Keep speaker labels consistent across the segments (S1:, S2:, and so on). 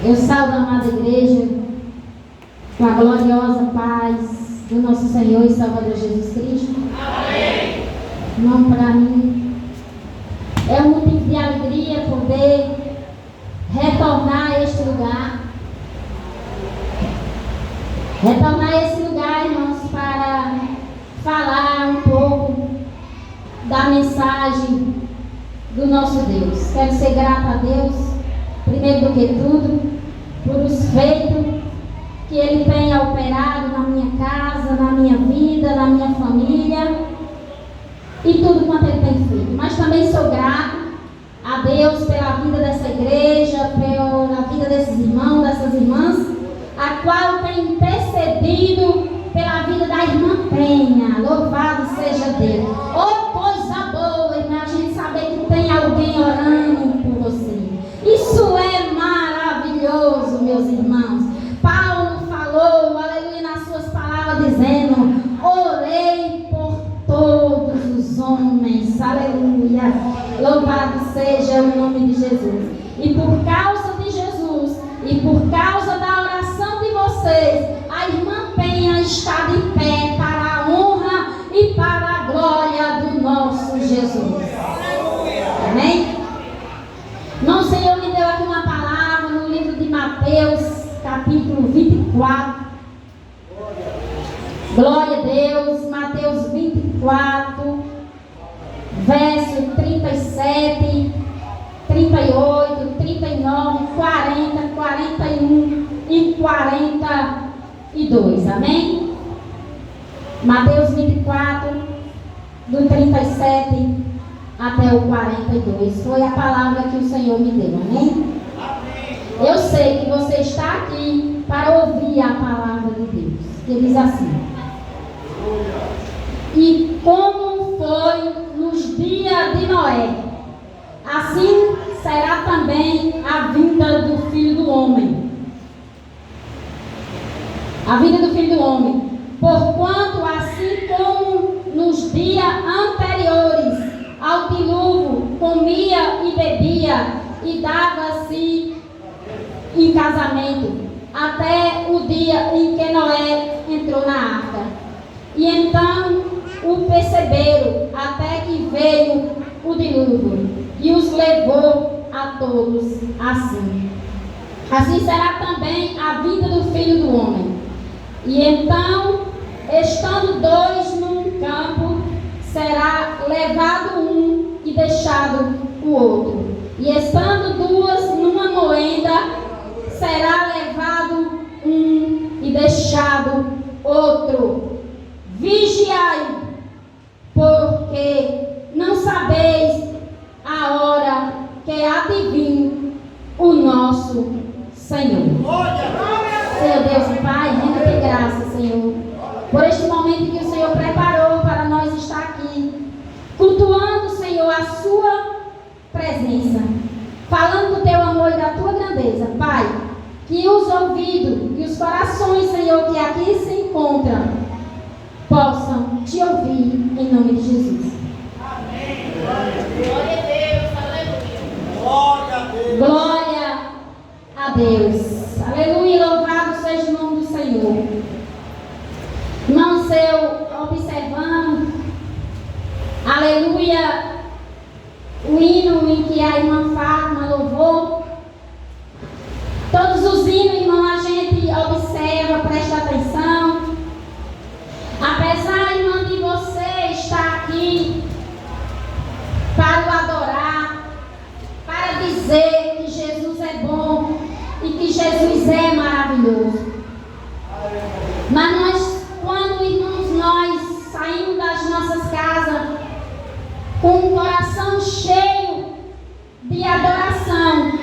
S1: Eu salvo a amada igreja com a gloriosa paz do nosso Senhor e Salvador Jesus Cristo.
S2: Amém.
S1: Não, para mim é um motivo de alegria poder retornar a este lugar. Retornar a esse lugar, irmãos, para falar um pouco da mensagem do nosso Deus. Quero ser grata a Deus, primeiro do que tudo, por os feitos que Ele tem operado na minha casa, na minha vida, na minha família e tudo quanto Ele tem feito. Mas também sou grato a Deus pela vida dessa igreja, pela vida desses irmãos, dessas irmãs, a qual tem intercedido pela vida da irmã Penha. Louvado seja Deus. Oh, coisa boa, irmã, a gente saber que tem alguém orando por você. Isso é maravilhoso, meus irmãos. Paulo falou, aleluia, nas suas palavras, dizendo: orei por todos os homens, aleluia. Louvado seja o nome de Jesus. E por causa de Jesus, e por causa da oração de vocês, a irmã Penha está de pé para a honra e para a glória do nosso Jesus. Amém? Não, o Senhor me deu aqui uma palavra no livro de Mateus, capítulo 24. Glória a Deus. Mateus 24, verso 37, 38, 39, 40, 41 e 42. Amém? Mateus 24, do 37 até o 42. Foi a palavra que o Senhor me deu. Amém? Eu sei que você está aqui para ouvir a palavra de Deus, que diz assim: e como foi nos dias de Noé, assim será também a vinda do Filho do Homem. A vinda do Filho do Homem. Porquanto, assim como nos dias anteriores ao dilúvio, comia e bebia e dava-se em casamento, até o dia em que Noé entrou na arca. E então o perceberam, até que veio o dilúvio e os levou a todos assim. Assim será também a vinda do Filho do Homem. E então, estando dois num campo, será levado um e deixado o outro. E estando duas numa moenda, será levado um e deixado outro. Vigiai, porque não sabeis a hora que há de vir o nosso Senhor. Senhor Deus e Pai, renda-te graça, Senhor, por este momento que o Senhor preparou para nós estar aqui, cultuando, Senhor, a sua presença, falando do teu amor e da tua grandeza. Pai, que os ouvidos e os corações, Senhor, que aqui se encontram, possam te ouvir em nome de Jesus.
S2: Amém. Glória a Deus. Aleluia.
S1: Glória a Deus. Glória a Deus. Aleluia. Louvado seja o nome do Senhor. Irmãos, eu observando, aleluia, o hino em que a irmã Fátima louvou. Todos os hinos, irmão, a gente observa, presta atenção. Apesar, irmã, de você estar aqui para o adorar, para dizer que Jesus é bom e que Jesus é maravilhoso. Mas nós, quando, irmãos, nós saímos das nossas casas com o coração cheio de adoração,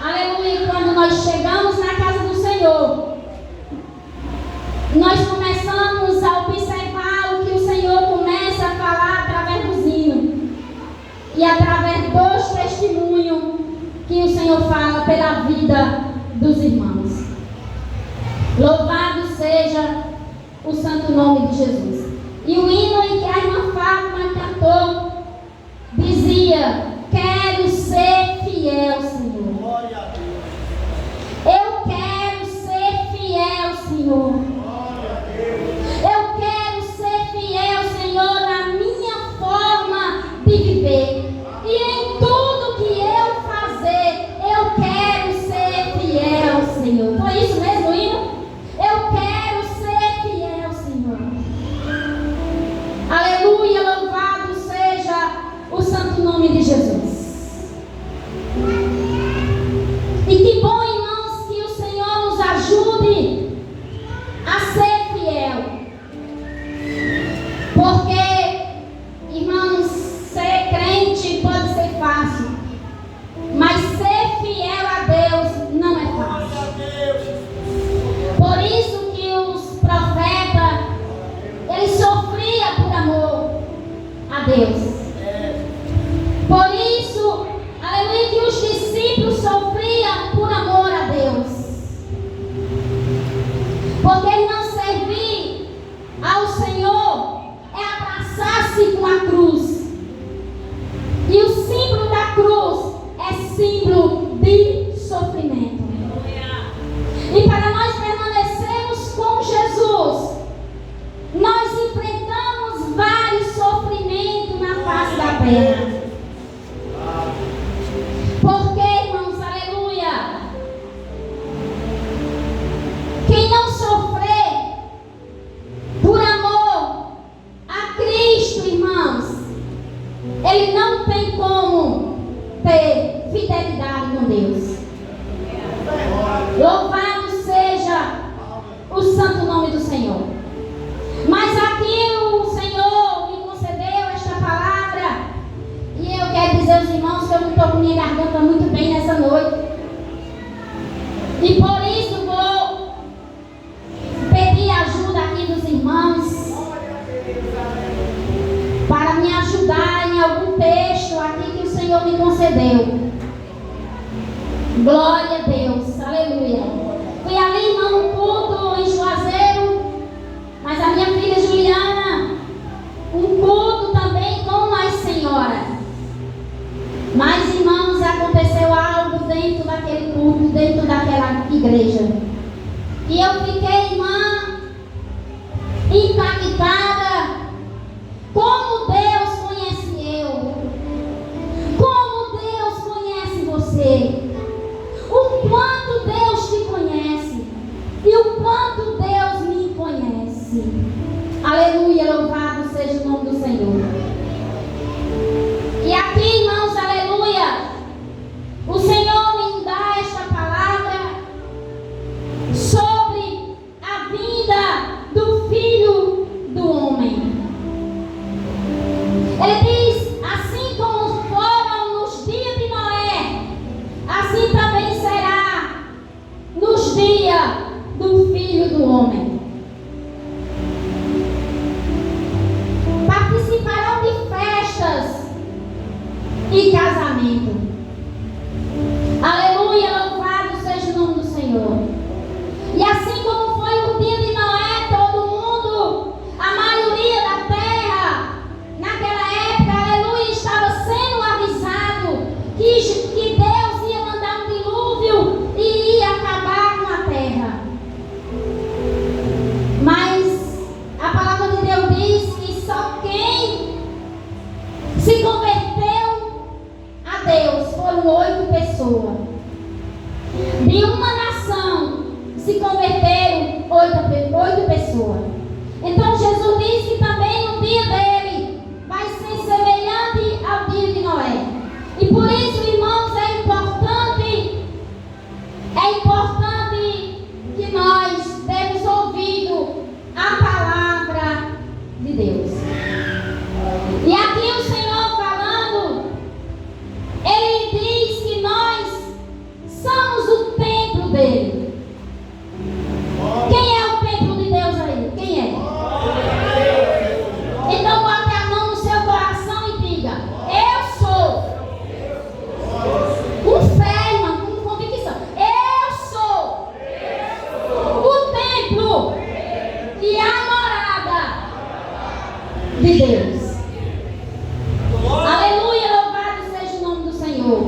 S1: aleluia, quando nós chegamos na casa do Senhor, nós começamos a observar o que o Senhor começa a falar através dos hinos e através dos testemunhos que o Senhor fala pela vida dos irmãos. Louvado seja o santo nome de Jesus. E o hino em que a irmã Fátima cantou dizia: quero ser fiel, Senhor. Eu Deus. Por isso, aleluia, que os discípulos sofriam por amor a Deus. Porque ele não servir ao Senhor é abraçar-se com a cruz. E o símbolo da cruz é símbolo de sofrimento. E para nós permanecermos com Jesus, nós enfrentamos vários sofrimentos na face da terra. Porque, irmãos, aleluia, quem não sofrer por amor a Cristo, irmãos, ele não tem como ter fidelidade com Deus. Louvado seja o santo nome do Senhor. Mas aqui o Senhor me concedeu esta palavra, e eu quero dizer aos irmãos que eu não estou com minha garganta muito bem nessa noite, e por isso vou pedir ajuda aqui dos irmãos para me ajudar em algum texto aqui que o Senhor me concedeu. Glória a Deus, aleluia. Fui ali, irmão, no culto em Juazeiro, mas a minha filha Juliana, um culto também com as senhoras. Mas, irmãos, aconteceu algo dentro daquele culto, dentro daquela igreja. E eu fiquei, irmã, impactada. Como Deus conhece eu. Como Deus conhece você. O quanto Deus te conhece. E o quanto Deus me conhece. Aleluia, louvado seja o nome do Senhor. E aqui, irmãos, aleluia, o Senhor me dá esta palavra sobre a vinda do Filho do Homem. Ele diz, assim como foram nos dias de Noé, assim também será nos dias do Filho do Homem. Participarão de festas e casamento. Aleluia, louvado seja o nome do Senhor. E assim como foi o dia de Noé, todo mundo, a maioria da terra, naquela época, aleluia, estava sendo avisado que Deus ia mandar um dilúvio e ia acabar com a terra. Mas a palavra de Deus diz que só quem se converteu a Deus foram 8 pessoas. De uma nação se converteram 8 pessoas. Então Jesus diz que também no dia dele vai ser semelhante ao dia de Noé. E por isso, irmãos, é importante que nós demos ouvido à palavra de Deus. E aqui o Senhor falando, Ele diz que nós somos o templo dele. Quem é o templo de Deus aí? Quem é? Então bote a mão no seu coração e diga, eu sou. Com fé, irmão, com convicção. Eu sou o templo e a morada de Deus. Aleluia, louvado seja o nome do Senhor.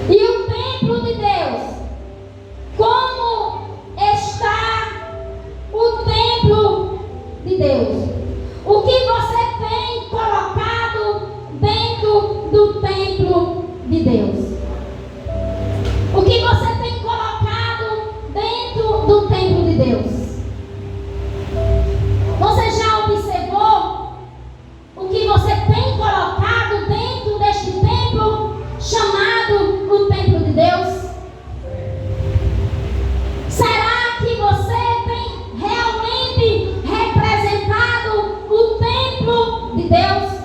S1: E o templo de Deus, como está o templo de Deus? O que você tem colocado dentro do templo de Deus? O que você tem colocado dentro do templo de Deus? Você já observou o que você tem colocado dentro deste templo chamado o templo de Deus? Será que você tem realmente representado o templo de Deus?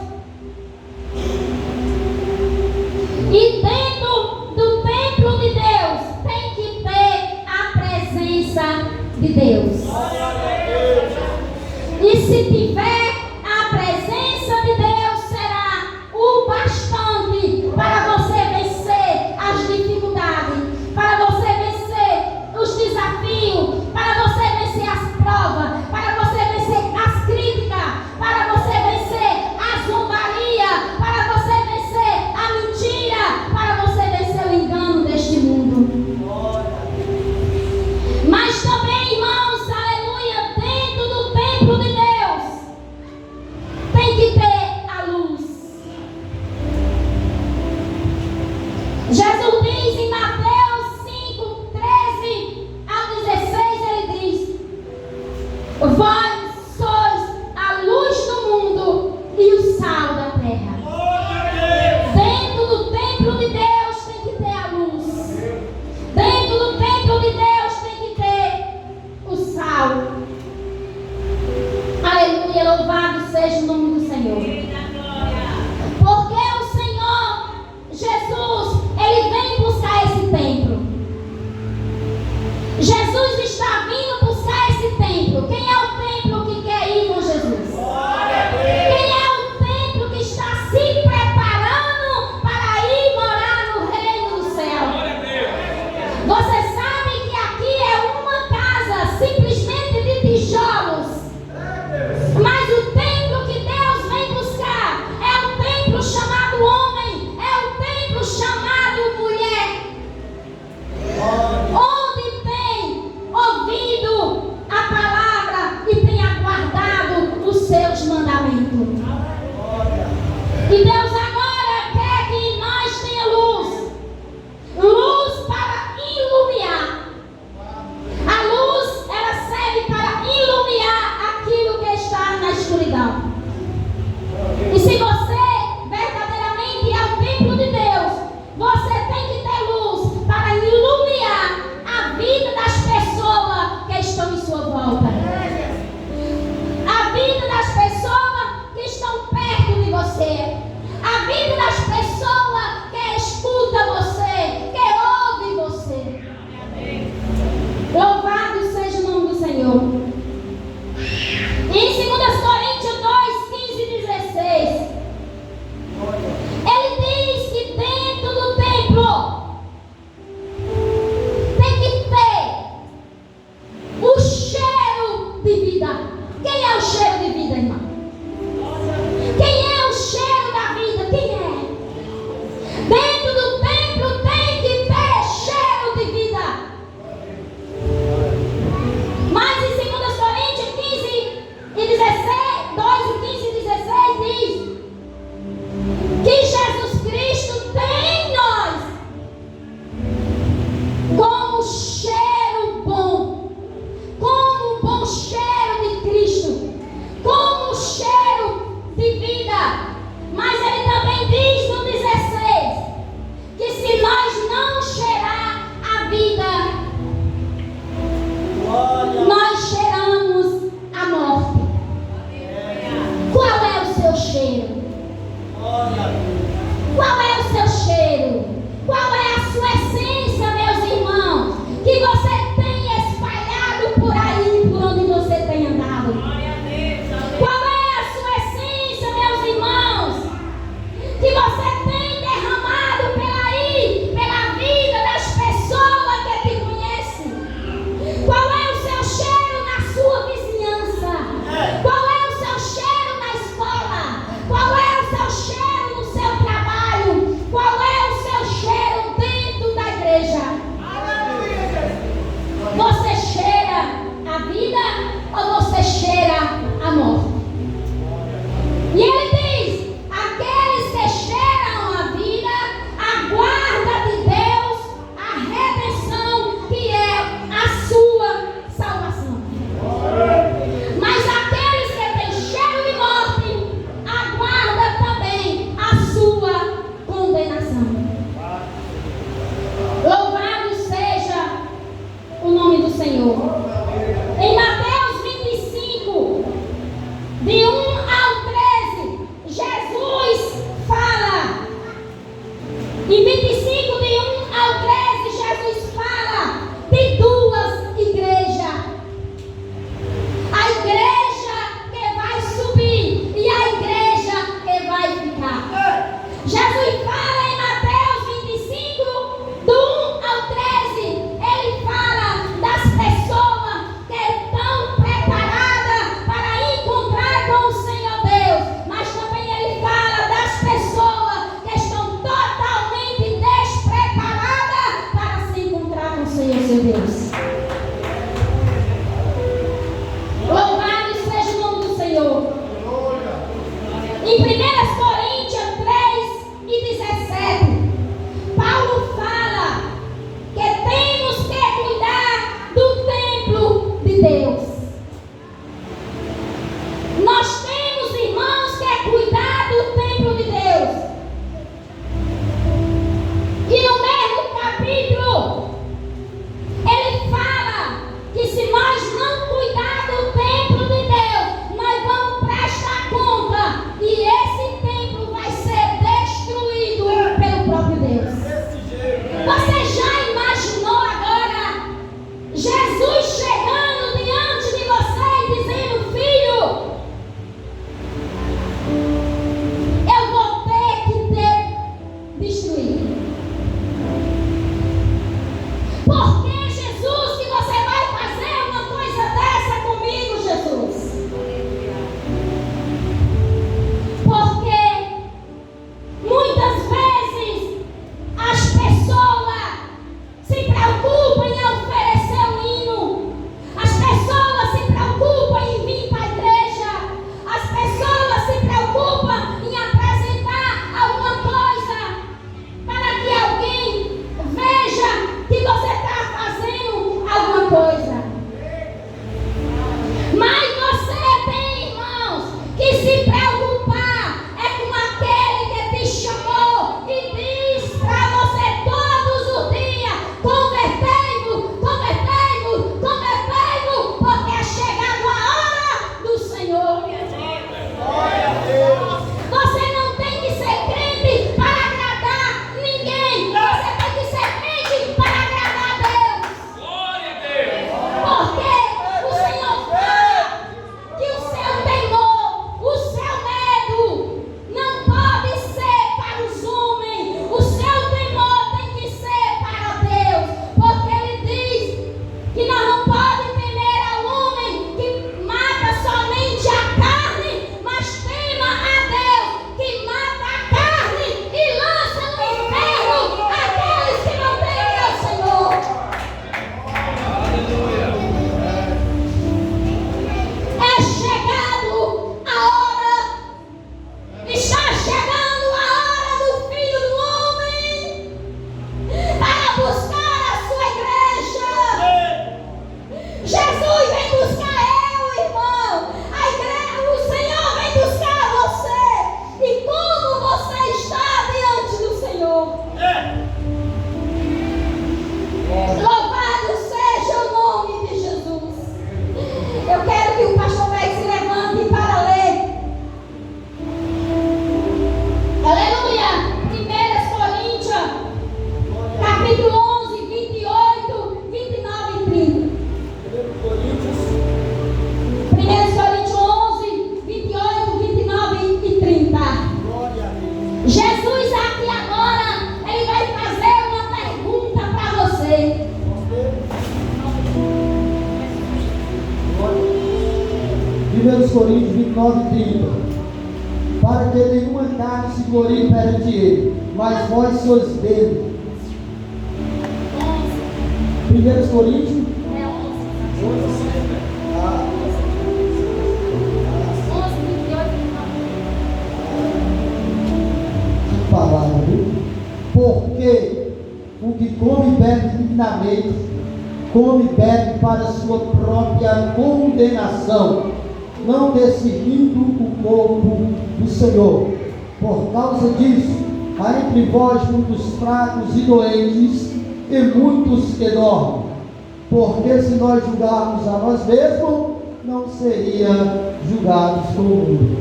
S1: E dentro do templo de Deus tem que ter a presença de Deus. E se tiver a presença Jesus diz em Mateus 5, 13 ao 16, ele diz: vós sois a luz do mundo e o sal da terra. Dentro do templo de Deus tem que ter a luz. Dentro do templo de Deus tem que ter o sal. Aleluia, louvado seja o nome do Senhor. Porque o Senhor Jesus, ele vem buscar esse templo. Jesus está vindo buscar esse templo. Quem é o templo que quer ir com Jesus? Quem é o templo que está se preparando para ir morar no reino do céu? Você sabe que aqui é uma casa simplesmente de tijolos. Mas o templo que Deus vem buscar é o templo chamado homem, é o templo chamado mulher, onde tem ouvido a palavra e tem aguardado os seus mandamentos. E Deus agora quer que nós tenhamos luz para iluminar. A luz, ela serve para iluminar aquilo que está na escuridão. E se você verdadeiramente é o templo de Deus, você tem que ter luz para iluminar a vida das pessoas que estão em sua volta. A vida das pessoas que estão perto de você. A vida das pessoas que escuta você, que ouve você. Louvado seja o nome do Senhor. Em 2 Coríntios 2, 15 e 16, ele diz que dentro do templo tem que ter o cheiro de vida. Quem é o cheiro de vida, irmão? Quem é o cheiro da vida? Quem é? Dentro do templo tem que ter cheiro de vida. Mas em 2 Coríntios 15 e 16, 2 e 15 e 16 diz que Jesus Cristo tem em nós como cheiro bom, como um bom cheiro de Cristo, como um cheiro de vida. Mas ele também diz no 16 que se nós não cheirar a vida, nós cheiramos a morte. Qual é o seu cheiro? Qual é o seu cheiro? Qual é a sua essência, meus irmãos? Que você tem espalhado por aí, por onde você tem andado? Qual é a sua essência, meus irmãos? Que você tem derramado pela vida das pessoas que te conhecem? Qual é o seu cheiro na sua vizinhança? Qual é o seu cheiro na escola? Qual é o seu cheiro no seu trabalho? Qual é o seu cheiro dentro da igreja? Você cheira a vida ou você cheira a morte? E ele diz: aqueles que cheiram a vida, a guarda de Deus, a redenção que é a sua salvação. Mas aqueles que têm cheiro de morte, aguarda também a sua condenação. Louvado seja o nome do Senhor. Em Mateus 25, de 1 ao 13, Jesus fala. Em 25, de 1 ao 13, Jesus fala de duas igrejas. A igreja que vai subir e a igreja que vai ficar. Jesus fala em Mateus 25, do 1 ao 13, ele fala das pessoas que estão preparadas para encontrar com o Senhor Deus, mas também ele fala das pessoas que estão totalmente despreparadas para se encontrar com o Senhor, seu Deus. Louvado seja o nome do Senhor. Em 1 Coríntios 3 e 17, Paulo Capítulo 11, 28, 29 e 30. 1 Coríntios 11, 28, 29 e 30. Jesus aqui agora, ele vai fazer uma pergunta para você.
S3: 1 Coríntios 29 e 30. Para que nenhuma carne se glorie perante ele, mas vós sois dele. 1 Coríntios
S1: 11, 28, 29.
S3: palavra, viu? Porque o que come e bebe dignamente, come e bebe para sua própria condenação, não discernindo o corpo do Senhor. Por causa disso, há entre vós muitos fracos e doentes, e muitos que dormem. Porque se nós julgarmos a nós mesmos, não seria julgados pelo mundo.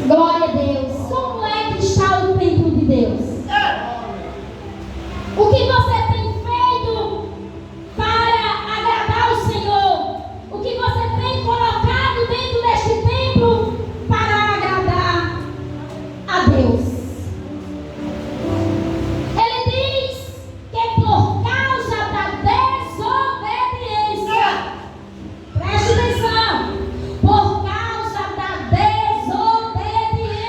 S1: Glória a Deus. Como é que está o templo de Deus? O que você tem feito para agradar o Senhor? O que você tem colocado dentro deste templo para agradar a Deus? Ele diz que por causa da desobediência, preste atenção, por causa da desobediência,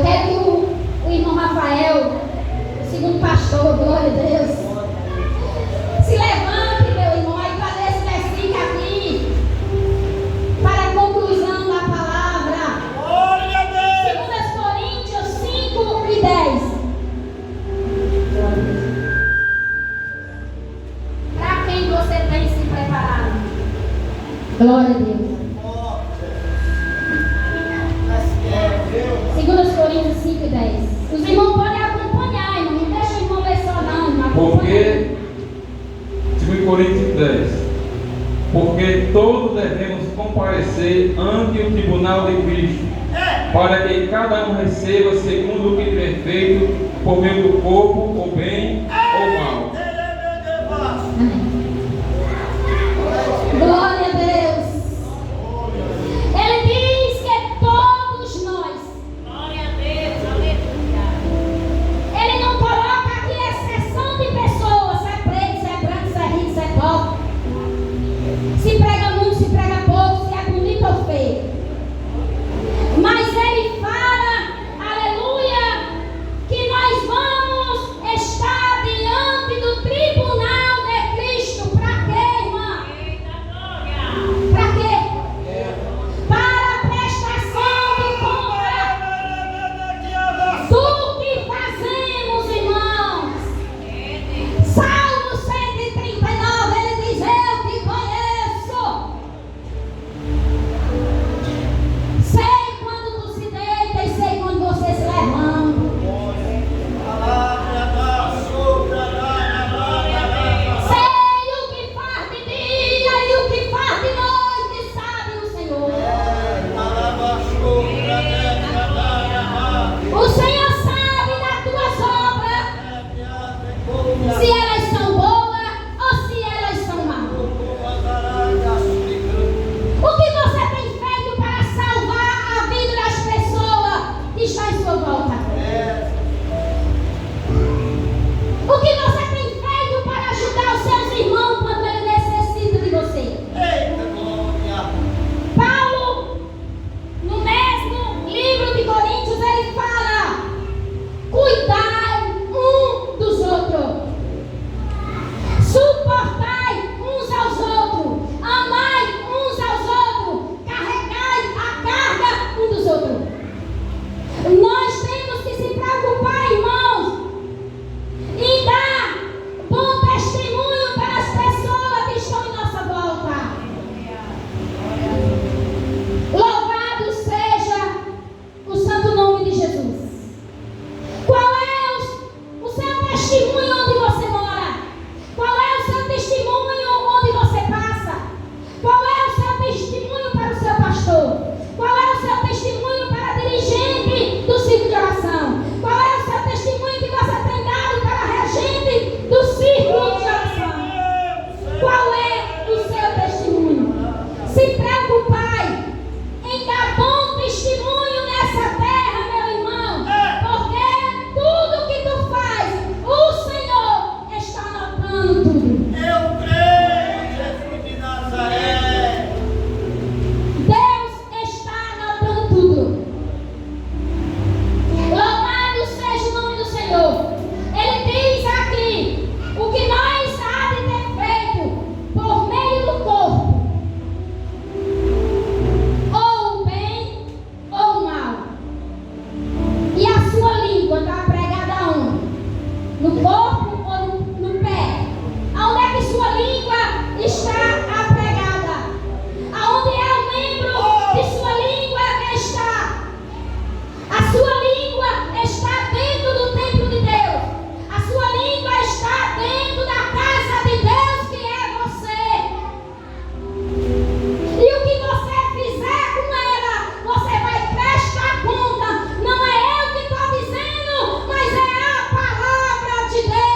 S1: Eu quero que o irmão Rafael, o segundo pastor, glória a Deus, se levante, meu irmão, aí para esse versículo aqui, para a conclusão da palavra.
S2: Glória a Deus.
S1: 2 Coríntios 5 e 10. Para quem você tem se preparado? Glória a Deus. 2 Coríntios 5 e 10. Os irmãos podem acompanhar, irmão. Não deixa o irmão ler só não.
S4: Porque, 2 Coríntios 10, porque todos devemos comparecer ante o tribunal de Cristo, para que cada um receba segundo o que tiver feito, por meio do corpo, ou bem ou mal.
S1: Amém. Glória a Deus. Ele diz que todos nós.
S2: Glória a Deus. Aleluia.
S1: Ele não coloca aqui exceção de pessoas. Se é preto, se é branco, se é rico, se é pobre. Se prega muito, se prega pouco, se é bonito ou feio. Mas ele fala, aleluia, que nós vamos estar diante do tribunal de Cristo. Para quê, irmã?
S2: Eita glória.
S1: Para quê? Para a prestação de conta do que fazemos, irmãos. Salmo 139, ele diz: eu te conheço. Sei quando tu se deita e sei quando você se levanta. Sei o que faz de dia e o que faz de noite, sabe o Senhor. O Senhor sabe das tuas obras, se elas são boas ou se elas são más. O que você tem feito para salvar a vida das pessoas que estão em sua volta? O que você tem feito para ajudar os seus irmãos quando eles necessitam de você? Paulo, no mesmo livro de Coríntios, ele fala: cuidai um dos outros, suportai uns aos outros, amai uns aos outros, carregai a carga um dos outros. Nós temos que se preocupar, irmãos, em dar bom testemunho para as pessoas que estão em nossa volta. Louvado seja o santo nome de Jesus. Qual é o seu testemunho onde você mora? Qual é o seu testemunho onde você passa? Qual é o seu testemunho para o seu pastor? Qual é o seu testemunho para a dirigente do círculo de oração? Qual é o seu testemunho que você tem dado para a regente do círculo de oração? Qual é o seu testemunho? Se preocupai em dar bom testemunho nessa terra, meu irmão, porque tudo que tu faz, o Senhor está anotando tudo. Deus está anotando tudo. Louvado seja o nome do Senhor. Ele diz aqui: o que nós há de ter feito por meio do corpo, ou o bem ou o mal. E a sua língua está pregada aonde? No corpo ou no pé? Aonde é que sua língua está apregada? Aonde é o membro de sua língua que está? A sua língua está dentro do templo de Deus. A sua língua está dentro da casa de Deus, que é você. E o que você fizer com ela, você vai prestar conta. Não é eu que estou dizendo, mas é a palavra de Deus.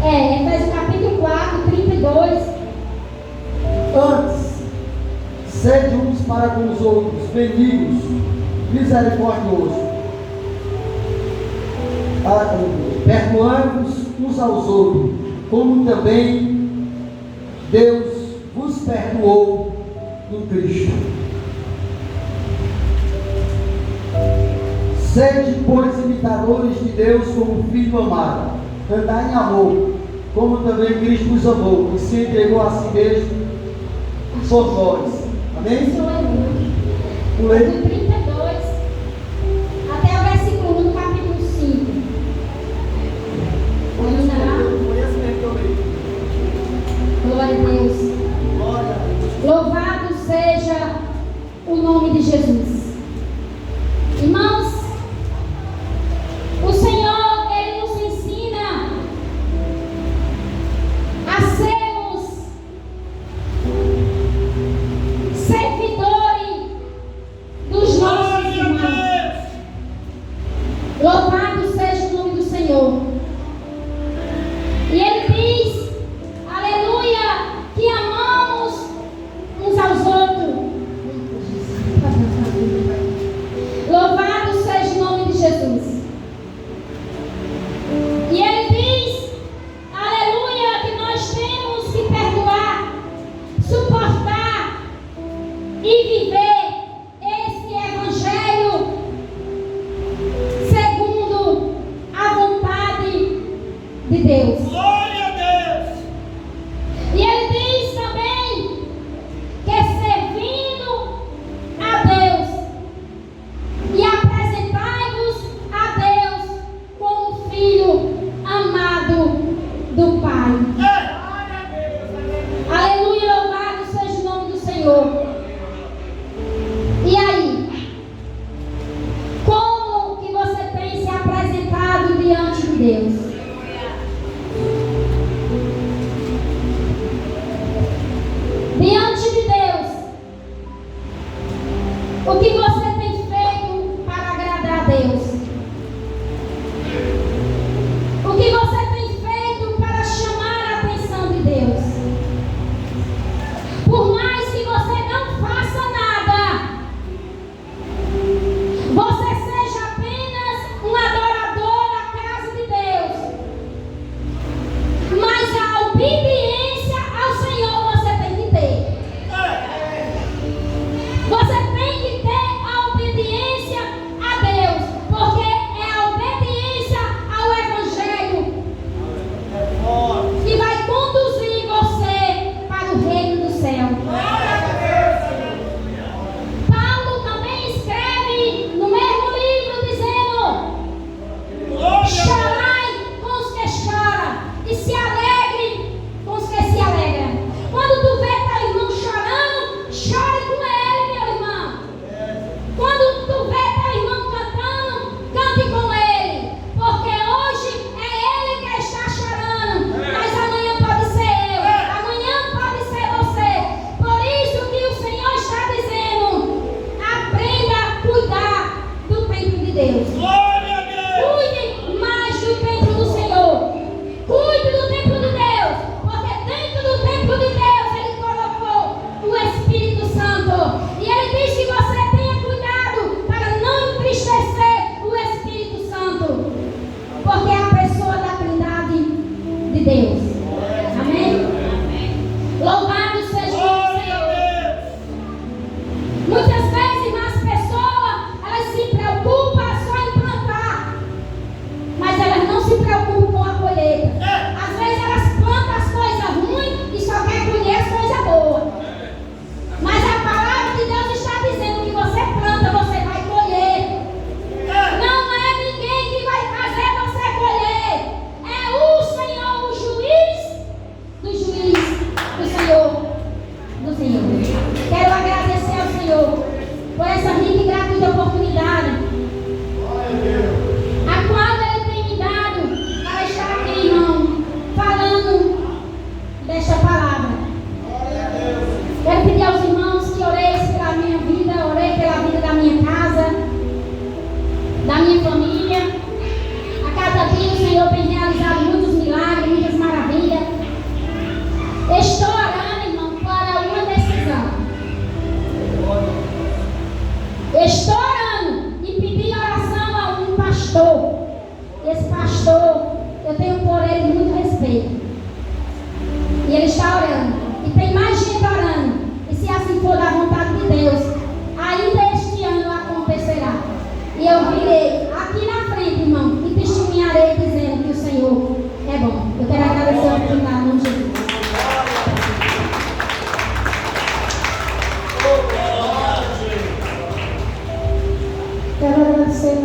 S1: Efésios capítulo 4, 32.
S3: Antes, sede uns para com os outros, benignos, misericordiosos, perdoai-vos uns aos outros, como também Deus vos perdoou em Cristo. Sede, pois, imitadores de Deus como filho amado, andai em amor, como também Cristo vos amou, e se entregou a si mesmo por vós. Amém?
S1: Do 32 até o versículo 1 do capítulo 5. Vamos lá. Glória a Deus. Louvado seja o nome de Jesus. Irmãos, o Senhor, Ele nos ensina a sermos servidores dos nossos irmãos. Louvado seja o nome do Senhor. E Ele diz, aleluia, que amamos uns aos outros. Louvado seja o nome de Jesus. E Ele diz, aleluia, que nós temos que perdoar, suportar e viver esse Evangelho segundo a vontade de Deus.
S2: Glória a Deus.
S1: E Ele diz também que servindo a Deus e apresentai-vos a Deus como filho amado do Pai. Aleluia, louvado seja o nome do Senhor. E aí? Como que você tem se apresentado diante de Deus? Diante de Deus, o que você tem feito para agradar a Deus? O que você tem feito para chamar a atenção de Deus? Por mais que você não faça nada, você seja apenas um adorador da casa de Deus, mas a obediência ao Senhor você tem que ter. Você tem que ter a obediência a Deus, porque é a obediência ao Evangelho que vai conduzir você para o reino do céu. Paulo também escreve no mesmo livro dizendo: chorai com os que choram e se alegrem com os que se alegram. Quando tu vê teu irmão chorando, chore com ele, meu irmão. Quando tu vê teu irmão cantando, cante com ele, porque hoje é ele que está chorando, mas amanhã pode ser eu, amanhã pode ser você. Por isso que o Senhor está dizendo: aprenda a cuidar do templo de Deus.
S2: Glória a Deus.
S1: Cuide mais do templo do Senhor. Cuide do templo de Deus, porque dentro do templo de Deus Ele colocou o Espírito Santo. E Ele diz que você tenha cuidado para não entristecer o Espírito Santo, porque é a pessoa da Trindade de Deus.